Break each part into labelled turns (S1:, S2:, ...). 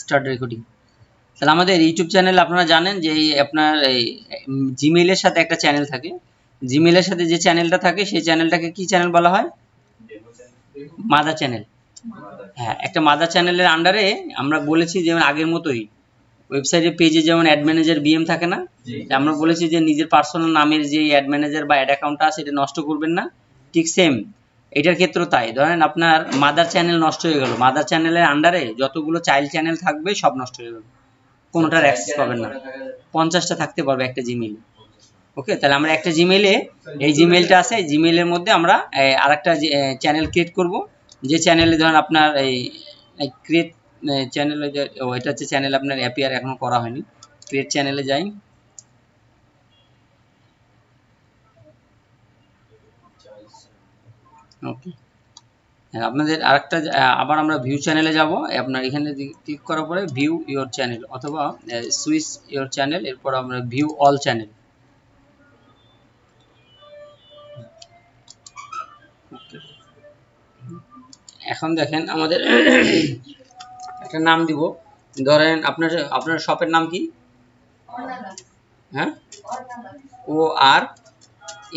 S1: Start recording. তাহলে আমাদের YouTube channel আপনারা জানেন যে আপনার এই জিমেইলের সাথে একটা চ্যানেল থাকে। জিমেইলের সাথে যে চ্যানেলটা থাকে সেই চ্যানেলটাকে কি চ্যানেল বলা হয়? Mother channel. হ্যাঁ, একটা মাদার চ্যানেলের আন্ডারে আমরা বলেছি যেমন আগের মতোই ওয়েবসাইটের পেজে যেমন অ্যাড ম্যানেজার বিএম থাকে না, আমরা বলেছি যে নিজের পার্সোনাল নামের যে অ্যাড ম্যানেজার বা অ্যাড অ্যাকাউন্টটা আছে এটা নষ্ট করবেন না। ঠিক সেম এটার ক্ষেত্রেও তাই। ধরেন আপনার মাদার চ্যানেল নষ্ট হয়ে গেল, মাদার চ্যানেলের আন্ডারে যতগুলো চাইল্ড চ্যানেল থাকবে সব নষ্ট হয়ে গেল, কোনোটার অ্যাক্সেস পাবেন না। 50টা থাকতে পারবে একটা জিমেইলে। ওকে, তাহলে আমরা একটা জিমেইলে এই জিমেইলটা আছে, এই জিমেইলের মধ্যে আমরা আরেকটা চ্যানেল ক্রিয়েট করব। যে চ্যানেলে ধরেন আপনার এই ক্রিয়েট চ্যানেলে, এটা হচ্ছে চ্যানেল আপনার অ্যাপিয়ার এখনো করা হয়নি। ক্রিয়েট চ্যানেলে যাই। ওকে, আপনাদের আরেকটা আবার আমরা ভিউ চ্যানেলে যাব। আপনার এখানে ক্লিক করার পরে ভিউ ইওর চ্যানেল অথবা সুইচ ইওর চ্যানেল, এরপর আমরা ভিউ অল চ্যানেল। এখন দেখেন আমাদের একটা নাম দিব। ধরেন আপনার আপনার শপের নাম কি? হ্যাঁ, O R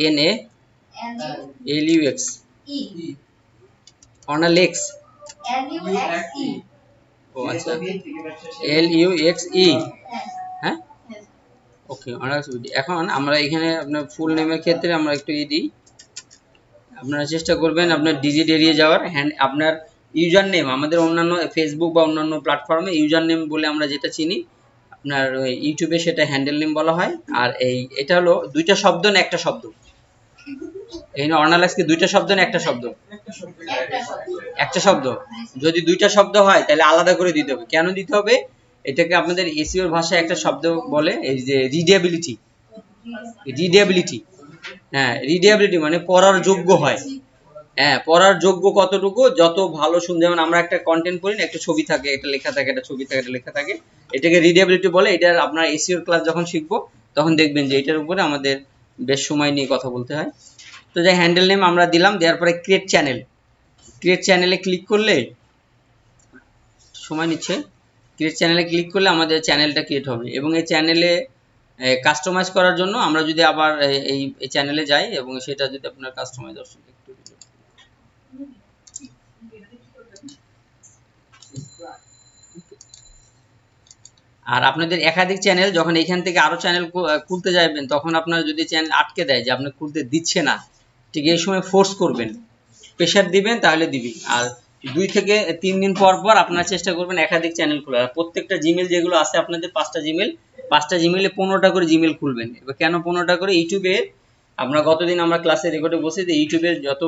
S1: N A L U X, Ornalux. ও আচ্ছা, এল ইউ এক্স ই। হ্যাঁ, ওকে, অনার্স বিডি। এখন আমরা এখানে আপনার ফুল নেমের ক্ষেত্রে আমরা একটু দিই। আপনারা চেষ্টা করবেন আপনার ডিজিট এড়িয়ে যাওয়ার। আপনার ইউজার নেম, আমাদের অন্যান্য ফেসবুক বা অন্যান্য প্ল্যাটফর্মে ইউজার নেম বলে আমরা যেটা চিনি, আপনার ইউটিউবে সেটা হ্যান্ডেল নেম বলা হয়। আর এটা হলো দুইটা শব্দ না একটা শব্দ? এই অর্নালাক্স দুইটা শব্দ না একটা শব্দ? একটা শব্দ। যদি দুইটা শব্দ হয় তাহলে আলাদা করে দিতে হবে। কেন দিতে হবে? এটাকে আপনাদের এসইওর ভাষায় একটা শব্দ বলে, এই যে রিডেবিলিটি। রিডেবিলিটি, হ্যাঁ, রিডেবিলিটি মানে পড়ার যোগ্য হয়। হ্যাঁ, পড়ার যোগ্য কতটুকু, যত ভালো শুন। যেমন আমরা একটা কন্টেন্ট পড়ি না, একটা ছবি থাকে, একটা লেখা থাকে, একটা ছবি থাকে, একটা লেখা থাকে, এটাকে রিডেবিলিটি বলে। এটার আপনার এসইওর ক্লাস যখন শিখবো তখন দেখবেন যে এটার উপরে আমাদের বেশ সময় নিয়ে কথা বলতে হয়। তো যে হ্যান্ডেল নেম আমরা দিলাম, দেওয়ার পরে ক্রিয়েট চ্যানেল। ক্রিয়েট চ্যানেলে ক্লিক করলে সময় নিচ্ছে। ক্রিয়েট চ্যানেলে ক্লিক করলে আমাদের চ্যানেলটা ক্রিয়েট হবে। এবং এই চ্যানেলে কাস্টমাইজ করার জন্য আমরা যদি আবার এই চ্যানেলে যাই এবং সেটা যদি আপনার কাস্টমাইজ অপশন একটু, আর আপনাদের একাধিক চ্যানেল যখন এখান থেকে আরো চ্যানেল খুলতে যাবেন তখন আপনার যদি চ্যানেল আটকে দেয় যে আপনি খুলতে দিচ্ছে না, ঠিক এই সময় ফোর্স করবেন, প্রেশার দিবেন, তাহলে দিবি। আর 2 থেকে 3 দিন পর পর আপনারা চেষ্টা করবেন একাধিক চ্যানেল খোলার। প্রত্যেকটা জিমেল যেগুলো আছে আপনাদের 5টা জিমেল, 5টা জিমেলে 15টা করে জিমেল খুলবেন। এবার কেন 15টা করে? ইউটিউবে আমরা গতদিন আমরা ক্লাসে রেকর্ডে বসে যে ইউটিউবের যত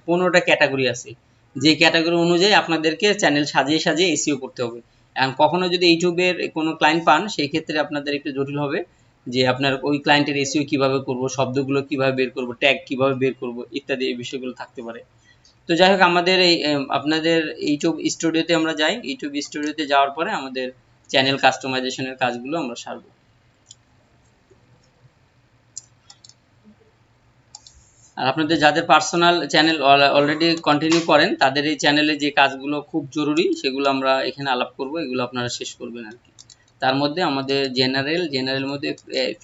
S1: 15টা ক্যাটাগরি আছে, যে ক্যাটাগরি অনুযায়ী আপনাদেরকে চ্যানেল সাজিয়ে সাজিয়ে এসইও করতে হবে। এখন কখনো যদি ইউটিউবের কোনো ক্লায়েন্ট পান সেই ক্ষেত্রে আপনাদের একটু জটিল হবে যে আপনার ওই ক্লায়েন্টের এসইও কিভাবে করব, শব্দগুলো কিভাবে বের করব, ট্যাগ কিভাবে বের করব ইত্যাদি এই বিষয়গুলো থাকতে পারে। তো যাই হোক, আমাদের এই আপনাদের ইউটিউব স্টুডিওতে আমরা যাই। ইউটিউব স্টুডিওতে যাওয়ার পরে আমাদের চ্যানেল কাস্টমাইজেশনের কাজগুলো আমরা সারবো। আর আপনাদের যাদের পার্সোনাল চ্যানেল অলরেডি কন্টিনিউ করেন তাদের এই চ্যানেলে যে কাজগুলো খুব জরুরি সেগুলো আমরা এখানে আলাপ করব, এগুলো আপনারা শেষ করবেন আর কি। তার মধ্যে আমাদের জেনারেল মধ্যে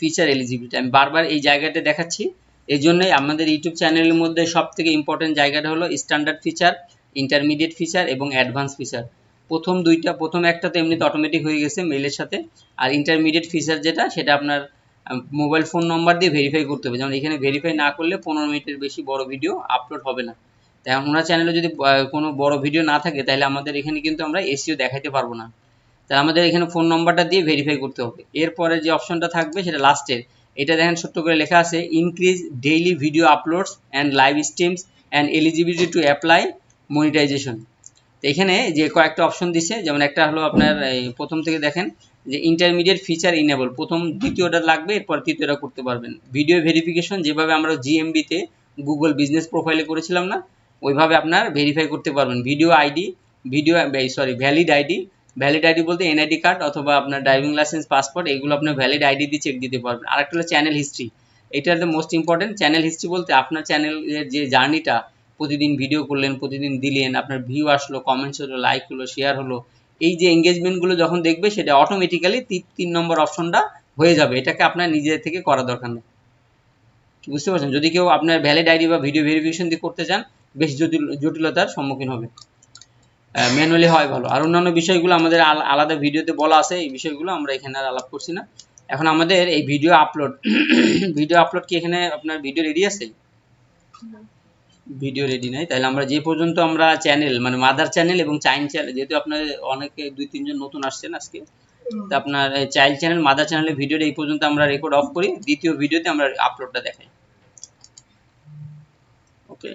S1: ফিচার এলিজিবিলিটি আমি বারবার এই জায়গাটা দেখাচ্ছি, এই জন্যই আমাদের ইউটিউব চ্যানেলের মধ্যে সব থেকে ইম্পর্টেন্ট জায়গাটা হলো স্ট্যান্ডার্ড ফিচার, ইন্টারমিডিয়েট ফিচার এবং অ্যাডভান্স ফিচার। প্রথম একটা তো এমনিতে অটোমেটিক হয়ে গেছে মেইলের সাথে। আর ইন্টারমিডিয়েট ফিচার যেটা, সেটা আপনার মোবাইল ফোন নম্বর দিয়ে ভেরিফাই করতে হবে। যেমন এখানে ভেরিফাই না করলে 15 মিনিটের বেশি বড় ভিডিও আপলোড হবে না। তাই ওনার চ্যানেলে যদি কোনো বড় ভিডিও না থাকে তাহলে আমাদের এখানে কিন্তু আমরা এসইও দেখাইতে পারবো না। তাই আমাদের এখানে ফোন নম্বরটা দিয়ে ভেরিফাই করতে হবে। এরপরে যে অপশনটা থাকবে সেটা লাস্টের, এটা দেখেন ছোট্ট করে লেখা আছে increase daily video uploads and live streams and eligibility to apply monetization. তো এখানে যে কয়েকটা অপশন দিছে, যেমন একটা হলো আপনার এই প্রথম থেকে দেখেন যে ইন্টারমিডিয়েট ফিচার ইনেবল, দ্বিতীয়টা লাগবে, এরপর তৃতীয়টা করতে পারবেন। ভিডিও ভেরিফিকেশন, যেভাবে আমরা জিএমবিতে গুগল বিজনেস প্রোফাইলে করেছিলাম না, ওইভাবে আপনার ভেরিফাই করতে পারবেন। ভ্যালিড আইডি বলতে এনআইডি কার্ড অথবা আপনার ড্রাইভিং লাইসেন্স, পাসপোর্ট, এগুলো আপনার ভ্যালিড আইডি দিয়ে চেক দিতে পারবেন। আরেকটা হলো চ্যানেল হিস্ট্রি, এটা the most important. Channel history বলতে আপনার চ্যানেলের যে জার্নিটা, প্রতিদিন ভিডিও করলেন, প্রতিদিন দিলেন, আপনার ভিউ আসলো, কমেন্টস হলো, লাইক হলো, শেয়ার হলো, এই যে এঙ্গেজমেন্টগুলো যখন দেখবে সেটা অটোমেটিক্যালি 3 নম্বর অপশনটা হয়ে যাবে, এটাকে আপনার নিজে থেকে করা দরকার নেই। বুঝতে পারছেন? যদি কেউ আপনার ভ্যালিড আইডি বা ভিডিও ভেরিফিকেশন দিয়ে করতে চান বেশ জটিলতার সম্মুখীন হবে, ম্যানুয়ালি হয় ভালো। আর অন্যান্য বিষয়গুলো আমাদের আলাদা ভিডিওতে বলা আছে, এই বিষয়গুলো আমরা এখানে আর আলাপ করছি না। এখন আমাদের এই ভিডিও আপলোড ভিডিও আপলোড কি এখানে আপনার ভিডিও রেডি আছে? ভিডিও রেডি নাই, তাহলে আমরা যে পর্যন্ত আমরা চ্যানেল মানে মাদার চ্যানেল এবং চাইল্ড চ্যানেল, যেহেতু আপনার অনেকে 2-3 জন নতুন আসছেন আজকে, তো আপনার চাইল্ড চ্যানেল মাদার চ্যানেলের ভিডিওটা এই পর্যন্ত আমরা রেকর্ড অফ করি, দ্বিতীয় ভিডিওতে আমরা আপলোডটা দেখাই। ওকে